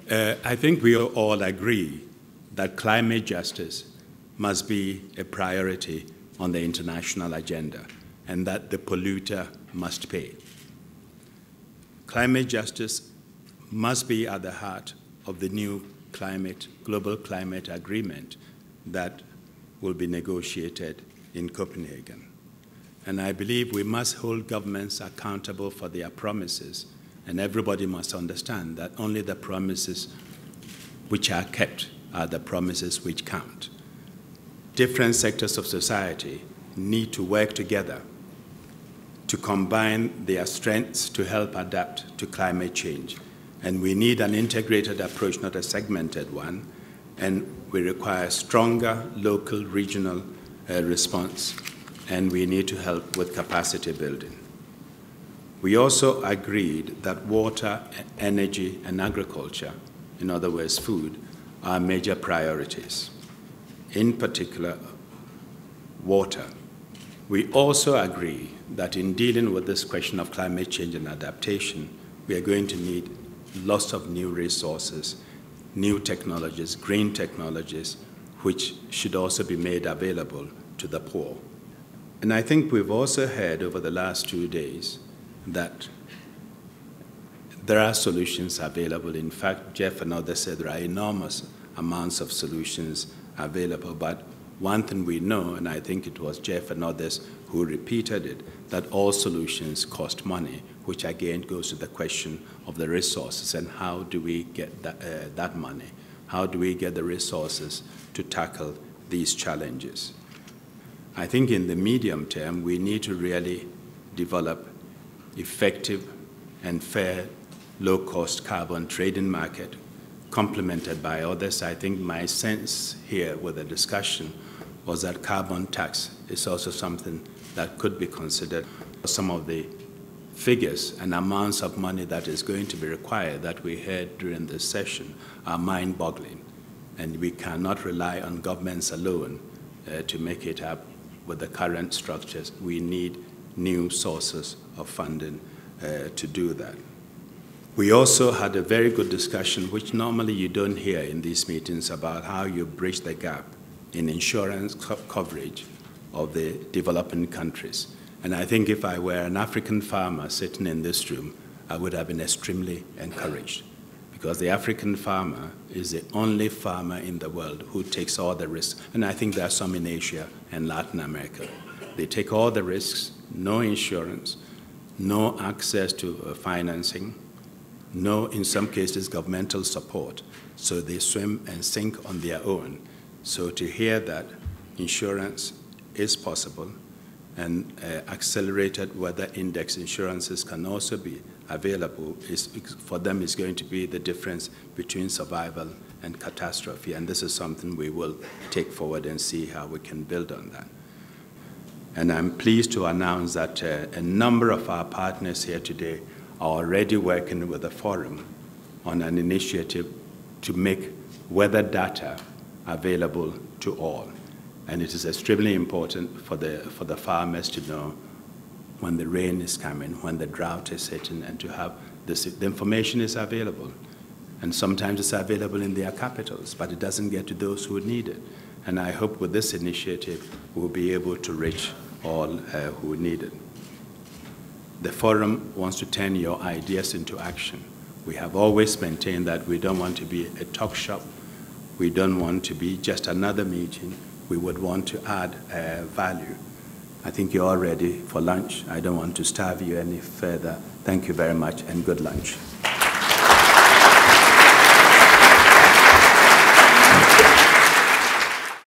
I think we all agree that climate justice must be a priority on the international agenda and that the polluter must pay. Climate justice must be at the heart of the new global climate agreement that will be negotiated in Copenhagen. And I believe we must hold governments accountable for their promises, and everybody must understand that only the promises which are kept are the promises which count. Different sectors of society need to work together to combine their strengths to help adapt to climate change. And we need an integrated approach, not a segmented one, and we require stronger local, regional response, and we need to help with capacity building. We also agreed that water, energy, and agriculture, in other words, food, are major priorities. In particular, water. We also agree that in dealing with this question of climate change and adaptation, we are going to need lots of new resources, new technologies, green technologies, which should also be made available to the poor. And I think we've also heard over the last 2 days that there are solutions available. In fact, Jeff and others said there are enormous amounts of solutions available. But one thing we know, and I think it was Jeff and others who repeated it, that all solutions cost money, which again goes to the question of the resources and how do we get that money? How do we get the resources to tackle these challenges? I think in the medium term, we need to really develop effective and fair low-cost carbon trading market, complemented by others. I think my sense here with the discussion was that carbon tax is also something that could be considered. Some of the figures and amounts of money that is going to be required that we heard during this session are mind-boggling, and we cannot rely on governments alone to make it up with the current structures. We need new sources of funding to do that. We also had a very good discussion, which normally you don't hear in these meetings, about how you bridge the gap in insurance coverage of the developing countries. And I think if I were an African farmer sitting in this room, I would have been extremely encouraged, because the African farmer is the only farmer in the world who takes all the risks. And I think there are some in Asia and Latin America. They take all the risks, no insurance, no access to financing, no, in some cases, governmental support. So they swim and sink on their own. So to hear that insurance is possible and accelerated weather index insurances can also be available, for them is going to be the difference between survival and catastrophe. And this is something we will take forward and see how we can build on that. And I'm pleased to announce that a number of our partners here today are already working with the forum on an initiative to make weather data available to all. And it is extremely important for the farmers to know when the rain is coming, when the drought is hitting, and to have this. The information is available. And sometimes it's available in their capitals, but it doesn't get to those who need it. And I hope with this initiative, we'll be able to reach all who need it. The forum wants to turn your ideas into action. We have always maintained that we don't want to be a talk shop. We don't want to be just another meeting. We would want to add value. I think you're all ready for lunch. I don't want to starve you any further. Thank you very much, and good lunch.